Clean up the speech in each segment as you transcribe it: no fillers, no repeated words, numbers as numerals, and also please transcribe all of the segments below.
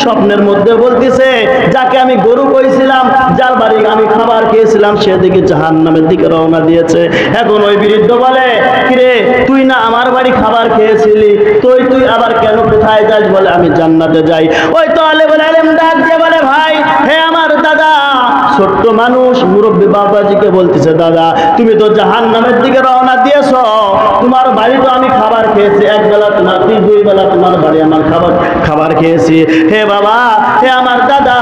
স্বপ্নের মধ্যে বলতেছে যাকে আমি গরু কইছিলাম, যার বাড়ি আমি খাবার খেয়েছিলাম, সেদিকে জাহান্নামের দিকে রওনা দিয়েছে। এখন ওই বৃদ্ধ বলে, কিরে তুই না আমার বাড়ি খাবার খেয়েছিলি, তুই আবার কেন কোথায় যাস? বলে আমি জান্নাতে যাই। ওই তালেবুল ইলম ডাক দিয়ে বলে, ভাই হে আমার দাদা, ছোট্ট মানুষ মুরব্বী বাবাজিকে বলতেছে, দাদা তুমি তো জাহান্নামের দিকে রওনা দিয়েছো, তোমার বাড়ি তো আমি খাবার খেয়েছি, এক বেলা তোমার, দুই বেলা তোমার বাড়ি আমার খাবার খেয়েছি। হে বাবা, হে আমার দাদা,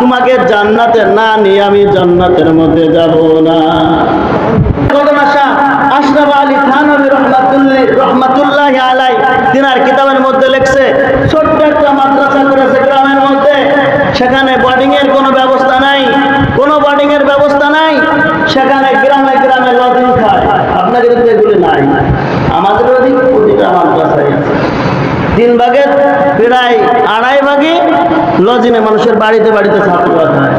তোমাকে জান্নাতে না নিয়ে আমি জান্নাতের মধ্যে যাব না। আশরাফ আলী থানভী রহমাতুল্লাহি আলাইহি তিনার কিতাবের মধ্যে লেখছে, ছোট্ট একটা মাদ্রাসা করেছে গ্রামের মধ্যে, সেখানে বোর্ডিং এর কোনো ব্যবস্থা নাই, কোনো বোর্ডিং এর ব্যবস্থা নাই, সেখানে গ্রামে গ্রামে লজিং খায়। আপনাদের কিন্তু এগুলি নাই, আমাদের ওদিকে প্রতিটা মাদ্রাসায় আছে। 3 ভাগের প্রায় 2.5 ভাগে লজিনে মানুষের বাড়িতে বাড়িতে ছাত্র খায়।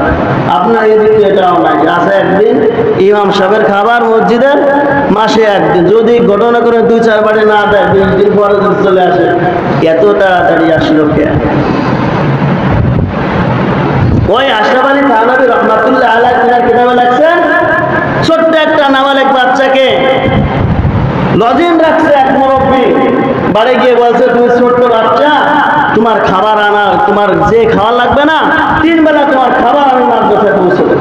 আপনার এদিকে এটাও নাই। আছে একদিন ইমাম সাহেবের খাবার মসজিদের, মাসে একদিন, যদি ঘটনা করে 2-4 বাড়ি না দেয়, 2 দিন পরে চলে আসে। এত তাড়াতাড়ি আসলো কে? ওই আশরাফ আলী থানভী রহমাতুল্লাহ আলাইহি তিনার কিতাবে লেখছেন, ছোট্ট একটা নাবালেগ বাচ্চাকে লজিন রাখছে এক মুরব্বী, বাড়ি গিয়ে বলছে, তুমি ছোট্ট বাচ্চা, তোমার খাবার আনা, তোমার যে খাবার লাগবে না, 3 বেলা তোমার খাবার আমি মাদ্রাসায় পৌঁছে দেব।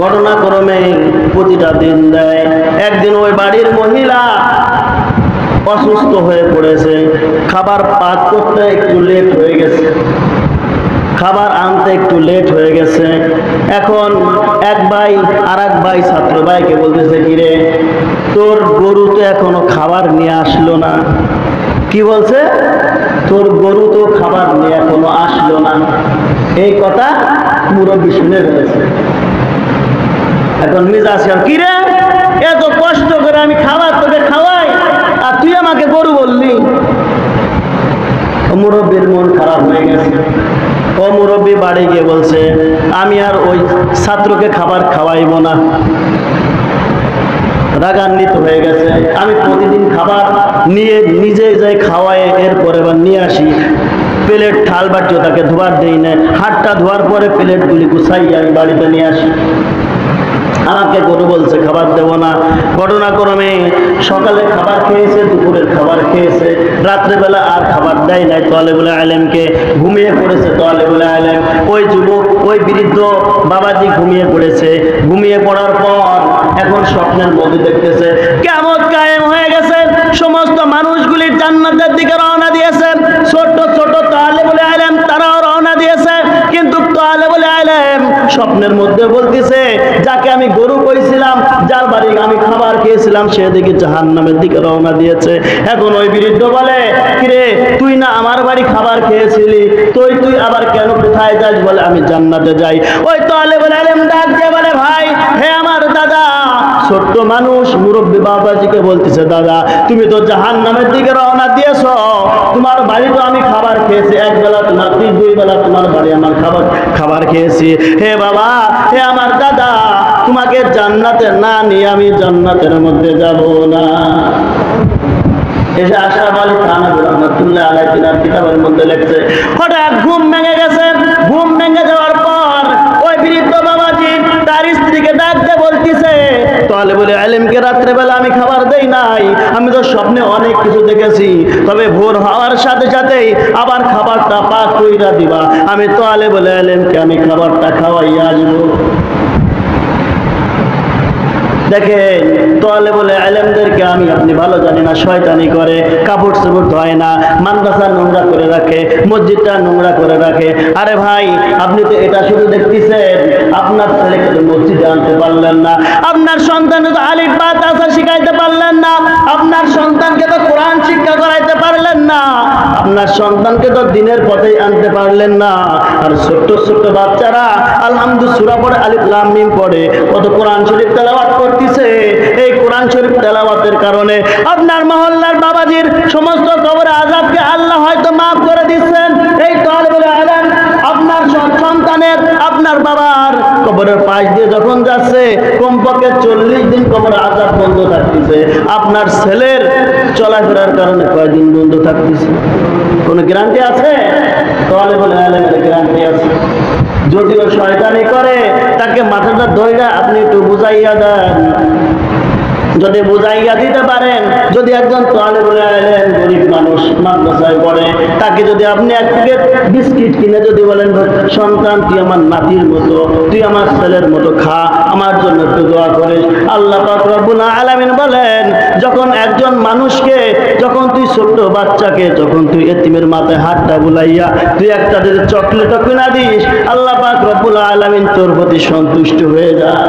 ঘটনাক্রমে প্রতিটা দিন দেয়। একদিন ওই বাড়ির মহিলা অসুস্থ হয়ে পড়েছে, খাবার পাক করতে একটু লেট হয়ে গেছে, খাবার আনতে একটু লেট হয়ে গেছে। এখন এক ভাই আর এক ভাই ছাত্র ভাইকে বলতেছে, কিরে তোর গরু তো এখনো খাবার নিয়ে আসলো না। কি বলছে? তোর গরু তো খাবার নিয়ে এখনো আসলো না। এই কথা মুরব্বী শুনে ফেলেছে। এখন মিজাজ, কিরে এত কষ্ট করে আমি খাবার তোকে খাওয়াই, আর তুই আমাকে গরু বললি? মুরব্বীর মন খারাপ হয়ে গেছে। ও মুরব্বী বাড়ি গিয়ে বলছে, আমি আর ওই ছাত্রকে খাবার খাওয়াইব না। রাগান্বিত হয়ে গেছে। আমি প্রতিদিন খাবার নিয়ে নিজে যাই খাওয়াই, এরপরে এবার নিয়ে আসি, প্লেট থাল বাটিও তাকে ধোয়ার দেই না, হাতটা ধোয়ার পরে প্লেটগুলি গুছাই আমি বাড়িতে নিয়ে আসি। আমাকে গরু বলছে খাবার দেব না। ঘটনাক্রমে সকালে খাবার খেয়েছে, দুপুরের খাবার খেয়েছে, রাত্রেবেলা আর খাবার দেয় নাই। তালেবুল ইলমকে ঘুমিয়ে পড়েছে তালেবুল ইলম। ওই যুবক, ওই বৃদ্ধ বাবাজি ঘুমিয়ে পড়েছে। ঘুমিয়ে পড়ার পর এখন স্বপ্নের মধ্যে দেখতেছে কিয়ামত কায়েম হয়ে গেছে, সমস্ত মানুষগুলি জান্নাতের দিকে রওনা দিয়েছে। ছোট ছোট তালেবুল ইলম তারাও রওনা দিয়েছে, কিন্তু তালেবুল ইলম স্বপ্নের মধ্যে বলতেছে, যাকে আমি গরু কইছিলাম, যার বাড়ি আমি খাবার খেয়েছিলাম, সেদিকে জাহান্নামের দিকে রওনা দিয়েছে। এখন ওই বৃদ্ধ বলে, কিরে তুই না আমার বাড়ি খাবার খেয়েছিলি, তুই আবার কেন কোথায় যাস? বলে আমি জান্নাতে যাই। ওই তালেবুল ইলম ডাক দিয়ে বলে, ভাই হে আমার দাদা, ছোট্ট মানুষ মুরব্বী বাবাজিকে বলতেছে, দাদা তুমি তো জাহান্নামের দিকে রওনা দিয়েছো, তোমার বাড়ি তো আমি খাবার খেয়েছি, এক বেলা তোমার, 2 বেলা তোমার বাড়ি আমার খাবার খেয়েছি। হে বাবা, হে আমার দাদা, তোমাকে জান্নাতে না নিয়ে আমি জান্নাতের মধ্যে যাব না। এসে আশরাফ আলী থানভী রহমাতুল্লাহ আলাইহি তিনার কিতাবের মধ্যে লেখছে, হঠাৎ ঘুম ভেঙে গেছে। ঘুম ভেঙে যাওয়ার পর ওই বৃদ্ধ বাবাজি তার স্ত্রীকে ডাক দিয়ে বলতেছে, তালেবুল ইলমকে রাত্রেবেলা আমি খাবার দেই নাই, আমি তো স্বপ্নে অনেক কিছু দেখেছি, তবে ভোর হওয়ার সাথে সাথেই আবার খাবারটা পাক কইরা দিবা, আমি তালেবুল ইলমকে আমি খাবারটা খাওয়াইয়া আসবো। দেখেন, তালেবুল ইলমদেরকে আমি আপনি ভালো জানি না, শয়তানি করে, কাপড় চোপড় ধোয় না, মাদ্রাসা নোংরা করে রাখে, মসজিদটা নোংরা করে রাখে। আরে ভাই, আপনি তো এটা শুধু দেখতেছেন, আপনার ছেলেকে তো মসজিদে আনতে পারলেন না, আপনার সন্তানকে তো আলিফ বা তাসা শিখাইতে পারলেন না, আপনার সন্তানকে তো কোরআন শিক্ষা করাইতে পারলেন না, আপনার সন্তানকে তো দ্বীনের পথেই আনতে পারলেন না। আর ছোট্ট ছোট্ট বাচ্চারা আলহামদুলিল্লাহ সূরা পড়ে, আলিফ লাম মিম পড়ে, কত কোরআন শরীফ তেলাওয়াত করতেছে। এই কোরআন শরীফ তেলাওয়াতের কারণে আপনার মহল্লার বাবাজির সমস্ত কবরে আযাবকে আল্লাহ হয়তো মাফ করে দিচ্ছেন। এই তালেবুল ইলম আপনার সন্তানের, আপনার বাবার কবরের পাশ দিয়ে যখন যাচ্ছে কমপক্ষে 40 দিন কবর আযাব বন্ধ থাকতেছে। আপনার ছেলের চলাফেরার কারণে কয়দিন বন্ধ থাকতেছে? কোনো গ্যারান্টি আছে? তাহলে বলে গ্যারান্টি আছে। যদিও শয়তানি করে, তাকে মাথাটা ধরে আপনি একটু বুঝাইয়া দেন। যদি বুঝাইয়া দিতে পারেন, যদি একজন তালেবুল ইলম গরিব মানুষ মাদ্রাসায় পড়ে, তাকে যদি আপনি এক প্যাকেট বিস্কিট কিনে যদি বলেন, সন্তান তুই আমার নাতির মতো, তুই আমার ছেলের মতো খা, আমার জন্য একটু দোয়া করিস। আল্লাহ পাক রব্বুল আলামিন বলেন, যখন একজন মানুষকে, যখন তুই ছোট্ট বাচ্চাকে, যখন তুই এতিমের মাথায় হাতটা বুলাইয়া তুই একটা যদি চকলেটও কিনা দিস, আল্লাহ পাক রব্বুল আলামিন তোর প্রতি সন্তুষ্ট হয়ে যায়।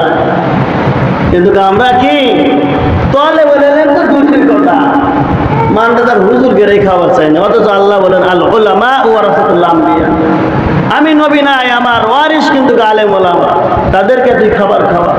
কিন্তু আমরা কি তাহলে বলেন তো দুটির কথা, মানটা তার হুজুর গেড়ে খাওয়া চাই না, অথচ আল্লাহ বলেন আল উলামা ওয়ারাসাতুল আমবিয়া, আমি নবী নাই, আমার ওয়ারিস কিন্তু আলেম ওলামা, তাদেরকে তুই খাবার খাওয়া।